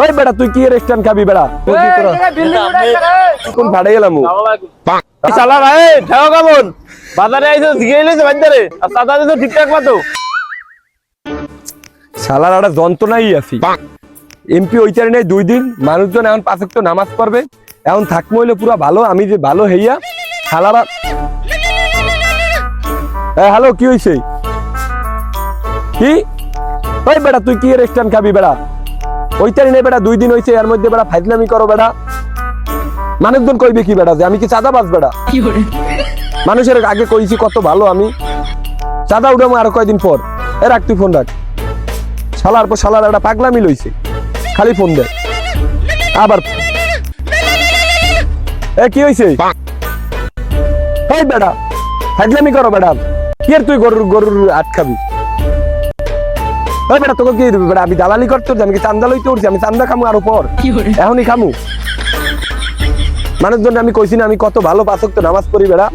ওই বেটা তুই কি রেস্টুরেন্ট খাবি বেটা? তুই কি তোরা কোন ভাড়া গেলাম? শালা ভাই ঠেও কেমন বাজারে আইছো জিগাইলেছে বাজারে আর সাদা তো ঠিকঠাক মতো শালার একটা যন্ত্রণাই আছি। এমপি ওইটারে নেই 2 দিন, মানুষজন এখন 5 ওয়াক্ত নামাজ পড়বে, এখন থাকবো হইলে পুরা ভালো। আমি যে ভালো হইয়া শালারা হ্যালো কি হইছে কি? ওই বেটা তুই কি রেস্টুরেন্ট খাবি বেটা? ওইটারে নেই বেটা 2 দিন হইছে, এর মধ্যে বেটা ফাইজলামি করো বেটা। মানুষজন কইবে কি বেটা যে আমি কি চাঁদাবাজ বেটা? মানুষের আগে কইছি কত ভালো আমি, চাঁদা উঠাবো আরো কয়দিন পর। রাখ তুই ফোন রাখ। শালার পর শালার একটা পাগলামি লইছে, খালি ফোন দেয় আবার। কি হইছে? এই বেটা ফাইজলামি করো বেটা। কি আর তুই গরুর আট খাবি? ওই বেটা তোকে কি বেটা আমি দালালি করতে আমি কি চান্দা লইতে উঠছি? আমি চান্দা খামু আরো পর, এখনই খামু। মানুষজন আমি কইছি না আমি কত ভালো 5 ওয়াক্ত নামাজ পড়ি বেটা।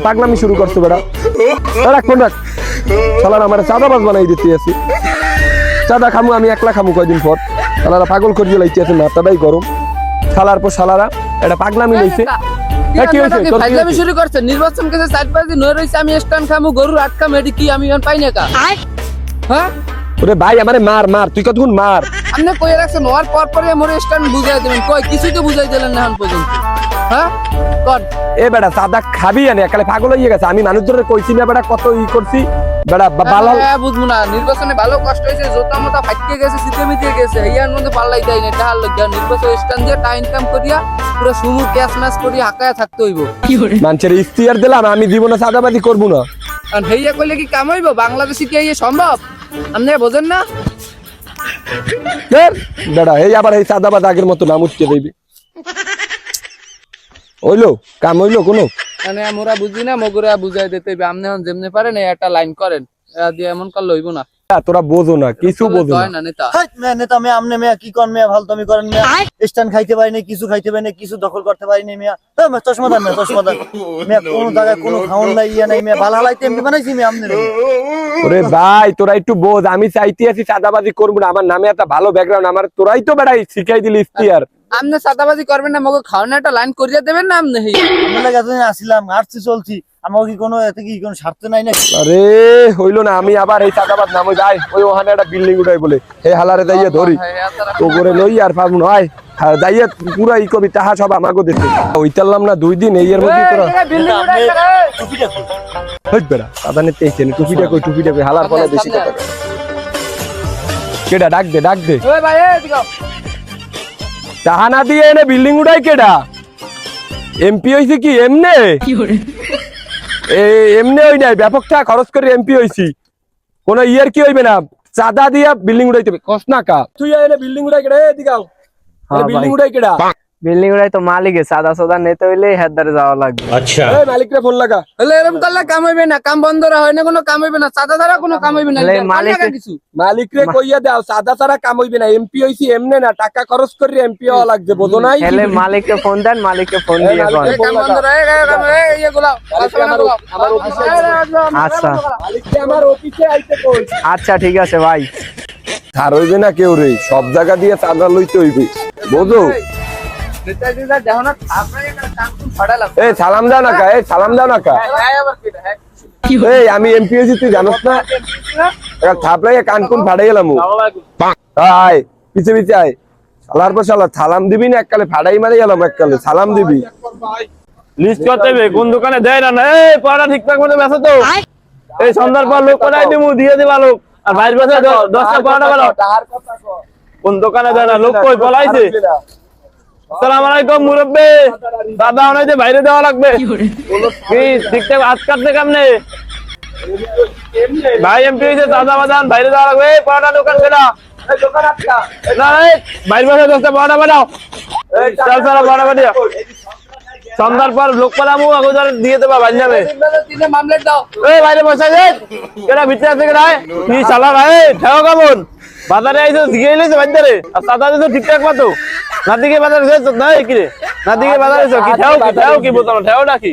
পাগলামি শুরু করছো বেটা। রাখ ফোন রাখ। শালার আমার চাঁদাবাজ বানাই দিতে আছি। চাঁদা খামু আমি একলা খামু কয়দিন পর। শালারা পাগল করিয়ে লাইতে আছে, মাথাটাই গরম। শালার পর শালারা এটা পাগলামি লইছে। কি হইছে? তোর পাগলামি শুরু করছে। নির্বাচন কেসে 4-5 দিন হয়ে রইছে, আমি স্ট্যান্ড খামু গরুর আট খামু, এডি কি আমি এখন পাই না কা? হ্যাঁ ওরে ভাই আমারে মার মার, তুই কতক্ষণ মার। আপনি কইয়া রাখছেন ওর পর পরে মোর স্ট্যান্ড বুঝাই দিবেন, কই কিছুই তো বুঝাই দিলেন না এখন পর্যন্ত। হ্যাঁ কর এ বেটা চাঁদা খাবি না, একালে পাগল হয়ে গেছে। আমি মানুষজনের কইছি না বেটা কত করছি বেটা বালাল। বুঝবো না, নির্বাচনে ভালো কষ্ট হয়েছে, জোতা মোতা ফাটকে গেছে, সিটে মিটে গেছে, ইয়ার মধ্যে পাল্লাই দেয় না। টাহার লাগিয়া নির্বাচন স্ট্যান্ড দিয়ে টাইম কাম করিয়া পুরো সুমু ক্যাশ ম্যাচ করিয়া হাকায়া থাকতে হইব। মানুষের ইখতিয়ার দিলাম, আমি জীবনে চাঁদাবাজি করবো না। আর হেইয়া কইলে কি কাম হইব? বাংলাদেশে কি এই সম্ভব? আপনি বোঝেন না? বেটা এই আবার এই চাঁদাবাজ আগের মতো নাম উঠতে দেবে। হইলো কাম হইলো কোনো? মানে আমরা বুঝি না, মগুরা বুঝাই দিতে হইবে। আপনি এখন যেমনে পারেন এই একটা লাইন করেন, দিয়ে এমন করলে হইব না। তোরা বোঝো না, কিছু বোঝো না। নেতা নেতা মেয়া আমনে মেয়া কি করেন মেয়া? ভালো তুমি করেন মেয়া। স্ট্যান্ড খাইতে পারি না, কিছু খাইতে পারি না, কিছু দখল করতে পারি না মেয়া। চশমাদার মেয়া, চশমাদার মেয়া। কোন জায়গায় কোনো খাওয়ান নাই, ইয়া নাই মেয়া। ভালো হালাইতে এমনি বানাইছি মেয়া আমনে। ওরে ভাই তোরা একটু বোঝ, আমি চাইতে আছি চাঁদাবাজি করবো না। আমার নামে একটা ভালো ব্যাকগ্রাউন্ড, আমার তোরাই তো বেড়াই শিখাই দিলি ইখতিয়ার। আপনি চাঁদাবাজি করবেন না, মগো খাওয়ানো একটা লাইন করিয়া দেবেন না আপনি? আসিলাম আসছি চলছি, আমার কি কোনো এতে কি কোনো স্বার্থ নাই নাকি? আরে হইলো না, আমি আবার এই চাঁদাবাজ নাম যাই ওই ওখানে একটা বিল্ডিং উঠাই বলে হে হালারে যাইয়া ধরি তো করে লই আর পাবো না। যাইয়া পুরা ই কবি তাহা সব আমাকে দিতে ওইতারলাম না 2 দিন এই এর মধ্যে তোরা হইত বেড়া সাদা নিতে এসে টুপিটা কই টুপিটা কই হালার ফলে বেশি কথা। কেডা ডাক দে ডাক দে। ওই ভাই এই দিকে তাহা না দিয়ে এনে বিল্ডিং উঠাই কেডা? এমপি হইছে কি এমনে? এমনি হই নাই, ব্যাপক টাকা খরচ করে এমপি হইছি। কোন ইয়ার কি হইবে না, চাঁদা দিয়া বিল্ডিং উঠাইতে হবে। কস না কা তুই এনে বিল্ডিং উঠাই কেডা? এদিকে বিল্ডিং উঠাই কেডা? বিল্ডিং উড়াই তো মালিক সাদা সাদা নিতে হইলে হেদারে যাওয়া লাগবে। আচ্ছা এই মালিকরে ফোন লাগা। হলে এরকম করলে কাম হইবে না, কাম বন্ধ হয় না, কোনো কাম হইবে না, চাঁদা ছাড়া কোনো কাম হইবে না। মালিকরে কইয়া দাও চাঁদা ছাড়া কাম হইবে না। এমপি হইছি এমনে না, টাকা খরচ করে এমপি হওয়া লাগবে, বুঝো নাই? তাহলে মালিককে ফোন দেন, মালিককে ফোন দিয়ে কোন কাম বন্ধ রয়ে এইগুলা আমার অফিসে আচ্ছা মালিককে আমার অফিসে আইতে কই। আচ্ছা ঠিক আছে ভাই। ছাড় হইবে না কেউ রে, সব জায়গা দিয়ে চাঁদা লইতে হইবে, বুঝো? এই সালাম দাও না কা, এই সালাম দাও না কা। এই আমি এমপি হইছি তুই জানোস না? থাপড়াইয়া কান কোন ফাড়াই গেলাম। আয় পিছে পিছে আয়। সালার পর সালা সালাম দিবি না, এককালে ফাড়াই মারি গেলাম, এককালে সালাম দিবি। লিস্ট করতে হবে কোন দোকানে দেয় না। এই পড়া ঠিকঠাক মতো বেচো তো। এই সন্ধ্যার পর লোক কোনায় দিমু দিয়ে দিবা লোক। আর বাইরে বসে 10টা পড়াটা ভালো। কোন দোকানে দেয় না, লোক কই বলাইছে? আসসালামু আলাইকুম মুরব্বি, দাদা ওনাইতে বাইরে দেওয়া লাগবে কি ঠিকঠাক হাত কাটতে কেমনে? ভাই এমপি হইছে দাদা বাদান বাইরে দেওয়া লাগবে। এই পড়াটা দোকান কেনা না, বাইরে বসে 10টা পড়াটা বানাও। চল চল পড়াটা বানিয়া সন্ধ্যার পর লোক পালামু আগুদার দিয়ে দেবা বান যাবে। এই বাইরে বসে যে কেডা ভিতরে আছে কেডা? কি শালা ভাই ঠেও কেমন বাজারে আইছো জিগাইলেছে বাজারে আর সাদা তো ঠিকঠাক মতো না দিকে বাজারে যাইছো না কি রে? না দিকে বাজারে যাইছো কি ঠেও কি বোতল ঠেও নাকি?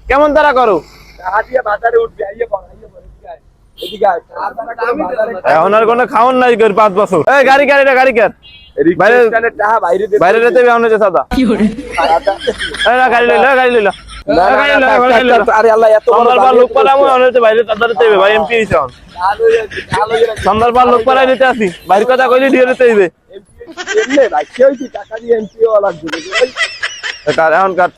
কেমন তারা করো? হাতিয়া বাজারে উঠবি আইয়ে পড় এদিকে আয়। এখন আর কোনো খাওন নাই 5 বছর। এই গাড়ি গাড়িটা গাড়ি কার বাইরে রিকশনের টাকা বাইরে দে বাইরে যেতে বেহন হয়েছে সাদা এই না গাড়ি লইলা গাড়ি লইলা না, না, না, কাট, কাট, আরে আল্লাহ এত বড় সন্ধ্যার পর দামি লোক এত পালামু করছে। হচ্ছে বাইরে তাদের দেবে ভাই এমপি হিসাব ভালো হয়েছে, ভালো হয়েছে। সন্ধ্যার পর লোক পালাই নিতে আসি বাইরের কথা কইলে দিয়ে দিতে হইবে এমনি ভাই, কেউ কি টাকা দিয়ে এমপিও লাগবে কার এখন কাট